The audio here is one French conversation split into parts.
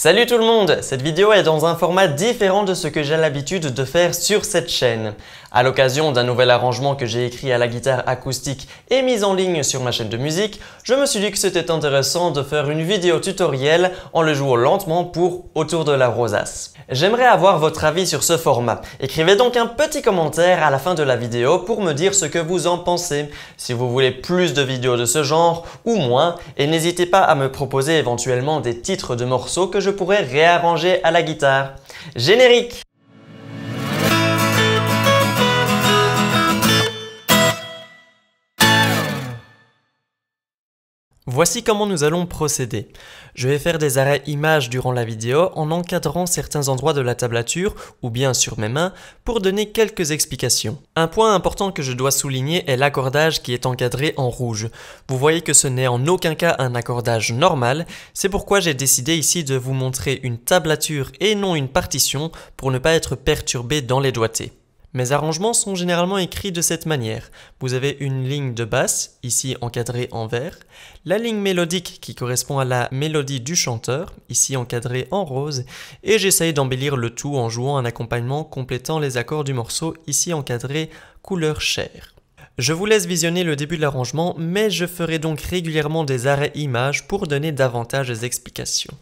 Salut tout le monde! Cette vidéo est dans un format différent de ce que j'ai l'habitude de faire sur cette chaîne. À l'occasion d'un nouvel arrangement que j'ai écrit à la guitare acoustique et mis en ligne sur ma chaîne de musique, je me suis dit que c'était intéressant de faire une vidéo tutoriel en le jouant lentement pour Autour de la rosace. J'aimerais avoir votre avis sur ce format. Écrivez donc un petit commentaire à la fin de la vidéo pour me dire ce que vous en pensez, si vous voulez plus de vidéos de ce genre ou moins, et n'hésitez pas à me proposer éventuellement des titres de morceaux que je pourrais réarranger à la guitare. Générique! Voici comment nous allons procéder. Je vais faire des arrêts images durant la vidéo en encadrant certains endroits de la tablature ou bien sur mes mains pour donner quelques explications. Un point important que je dois souligner est l'accordage qui est encadré en rouge. Vous voyez que ce n'est en aucun cas un accordage normal, c'est pourquoi j'ai décidé ici de vous montrer une tablature et non une partition pour ne pas être perturbé dans les doigtés. Mes arrangements sont généralement écrits de cette manière. Vous avez une ligne de basse, ici encadrée en vert, la ligne mélodique qui correspond à la mélodie du chanteur, ici encadrée en rose, et j'essaye d'embellir le tout en jouant un accompagnement complétant les accords du morceau, ici encadré couleur chair. Je vous laisse visionner le début de l'arrangement, mais je ferai donc régulièrement des arrêts images pour donner davantage d'explications.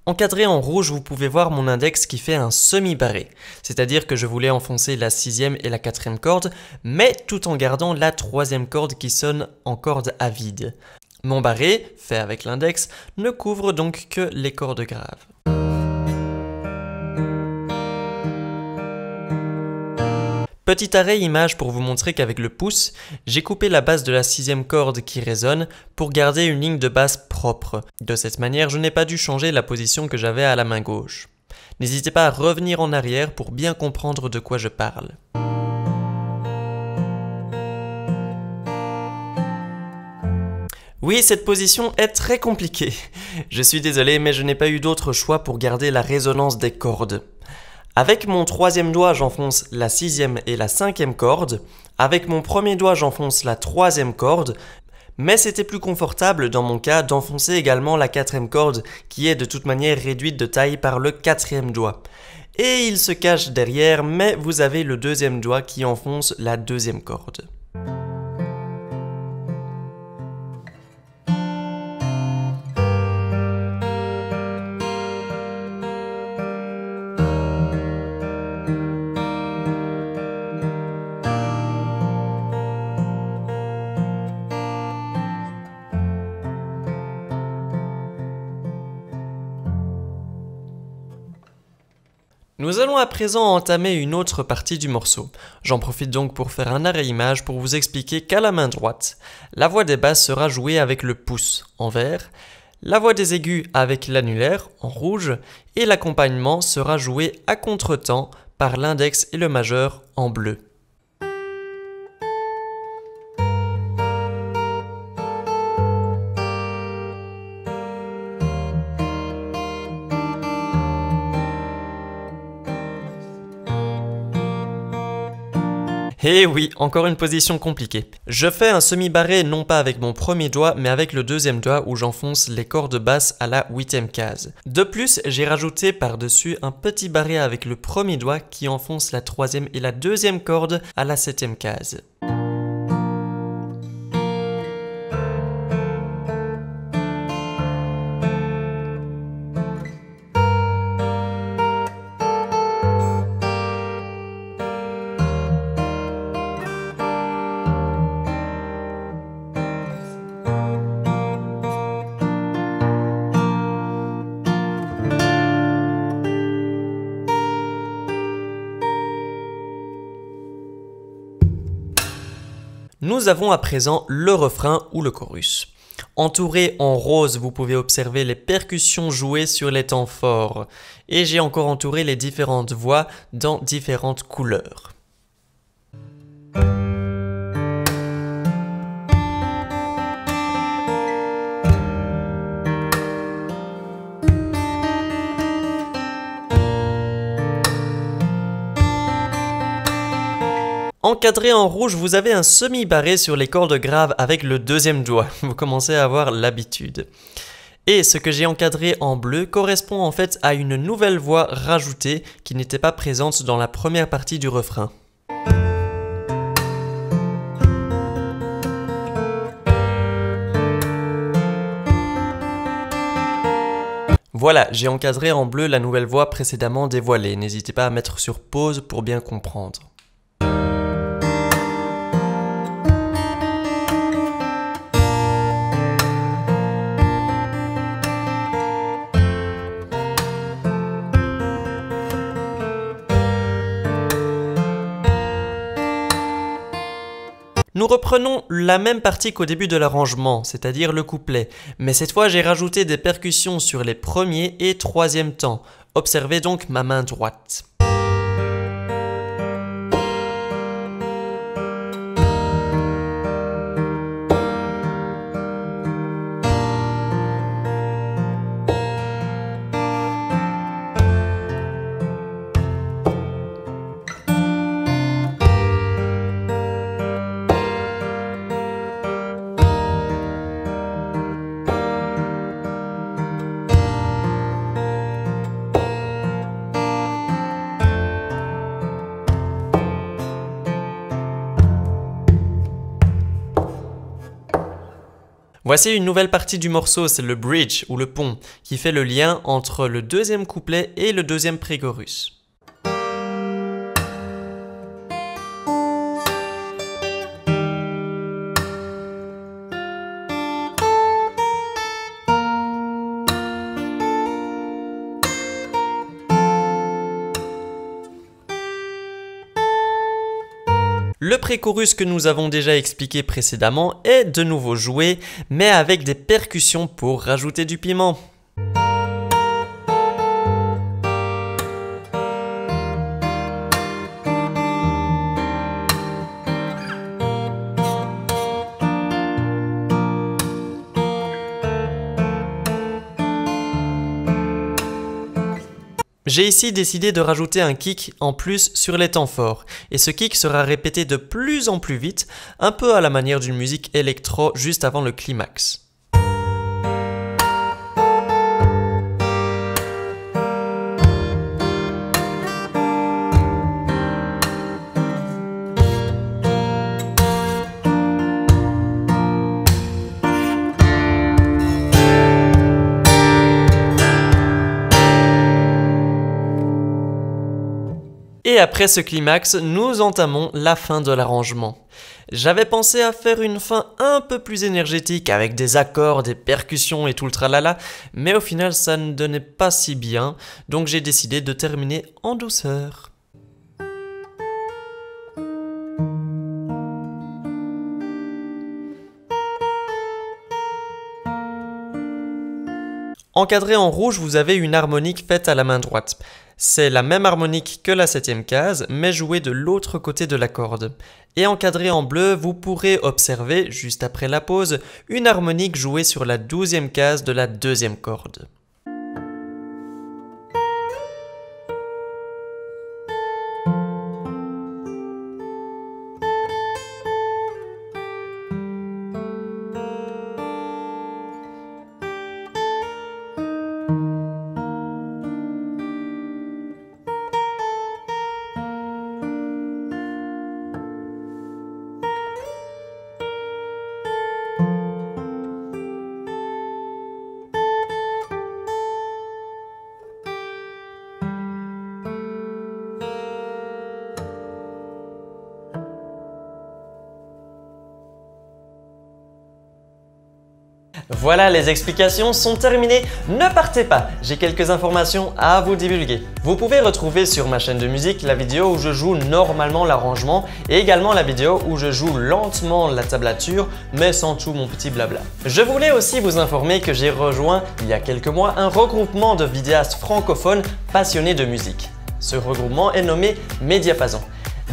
Encadré en rouge, vous pouvez voir mon index qui fait un semi-barré, c'est-à-dire que je voulais enfoncer la 6e et la 4e corde, mais tout en gardant la 3e corde qui sonne en corde à vide. Mon barré, fait avec l'index, ne couvre donc que les cordes graves. Petit arrêt image pour vous montrer qu'avec le pouce, j'ai coupé la basse de la 6e corde qui résonne pour garder une ligne de basse propre. De cette manière, je n'ai pas dû changer la position que j'avais à la main gauche. N'hésitez pas à revenir en arrière pour bien comprendre de quoi je parle. Oui, cette position est très compliquée. Je suis désolé, mais je n'ai pas eu d'autre choix pour garder la résonance des cordes. Avec mon 3e doigt, j'enfonce la 6e et la 5e corde. Avec mon premier doigt, j'enfonce la 3e corde. Mais c'était plus confortable dans mon cas d'enfoncer également la 4e corde qui est de toute manière réduite de taille par le 4e doigt. Et il se cache derrière, mais vous avez le 2e doigt qui enfonce la 2e corde. Nous allons à présent entamer une autre partie du morceau. J'en profite donc pour faire un arrêt image pour vous expliquer qu'à la main droite, la voix des basses sera jouée avec le pouce en vert, la voix des aigus avec l'annulaire en rouge et l'accompagnement sera joué à contretemps par l'index et le majeur en bleu. Et oui, encore une position compliquée. Je fais un semi-barré non pas avec mon premier doigt, mais avec le 2e doigt où j'enfonce les cordes basses à la 8e case. De plus, j'ai rajouté par-dessus un petit barré avec le premier doigt qui enfonce la 3e et la 2e corde à la 7e case. Nous avons à présent le refrain ou le chorus. Entouré en rose, vous pouvez observer les percussions jouées sur les temps forts. Et j'ai encore entouré les différentes voix dans différentes couleurs. Encadré en rouge, vous avez un semi-barré sur les cordes graves avec le deuxième doigt. Vous commencez à avoir l'habitude. Et ce que j'ai encadré en bleu correspond en fait à une nouvelle voix rajoutée qui n'était pas présente dans la première partie du refrain. Voilà, j'ai encadré en bleu la nouvelle voix précédemment dévoilée. N'hésitez pas à mettre sur pause pour bien comprendre. Nous reprenons la même partie qu'au début de l'arrangement, c'est-à-dire le couplet, mais cette fois j'ai rajouté des percussions sur les premiers et troisième temps. Observez donc ma main droite. Voici une nouvelle partie du morceau, c'est le bridge ou le pont, qui fait le lien entre le deuxième couplet et le deuxième pré-chorus. Le pré-chorus que nous avons déjà expliqué précédemment est de nouveau joué, mais avec des percussions pour rajouter du piment. J'ai ici décidé de rajouter un kick en plus sur les temps forts, et ce kick sera répété de plus en plus vite, un peu à la manière d'une musique électro juste avant le climax. Et après ce climax, nous entamons la fin de l'arrangement. J'avais pensé à faire une fin un peu plus énergétique avec des accords, des percussions et tout le tralala, mais au final ça ne donnait pas si bien, donc j'ai décidé de terminer en douceur. Encadré en rouge, vous avez une harmonique faite à la main droite. C'est la même harmonique que la 7e case, mais jouée de l'autre côté de la corde. Et encadré en bleu, vous pourrez observer, juste après la pause, une harmonique jouée sur la 12e case de la 2e corde. Voilà, les explications sont terminées. Ne partez pas, j'ai quelques informations à vous divulguer. Vous pouvez retrouver sur ma chaîne de musique la vidéo où je joue normalement l'arrangement et également la vidéo où je joue lentement la tablature mais sans tout mon petit blabla. Je voulais aussi vous informer que j'ai rejoint il y a quelques mois un regroupement de vidéastes francophones passionnés de musique. Ce regroupement est nommé Mediapason.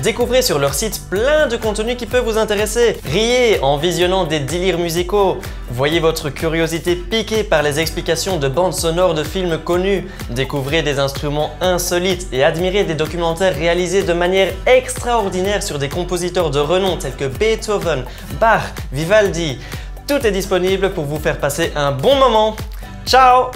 Découvrez sur leur site plein de contenus qui peuvent vous intéresser. Riez en visionnant des délires musicaux. Voyez votre curiosité piquée par les explications de bandes sonores de films connus. Découvrez des instruments insolites et admirez des documentaires réalisés de manière extraordinaire sur des compositeurs de renom tels que Beethoven, Bach, Vivaldi. Tout est disponible pour vous faire passer un bon moment. Ciao!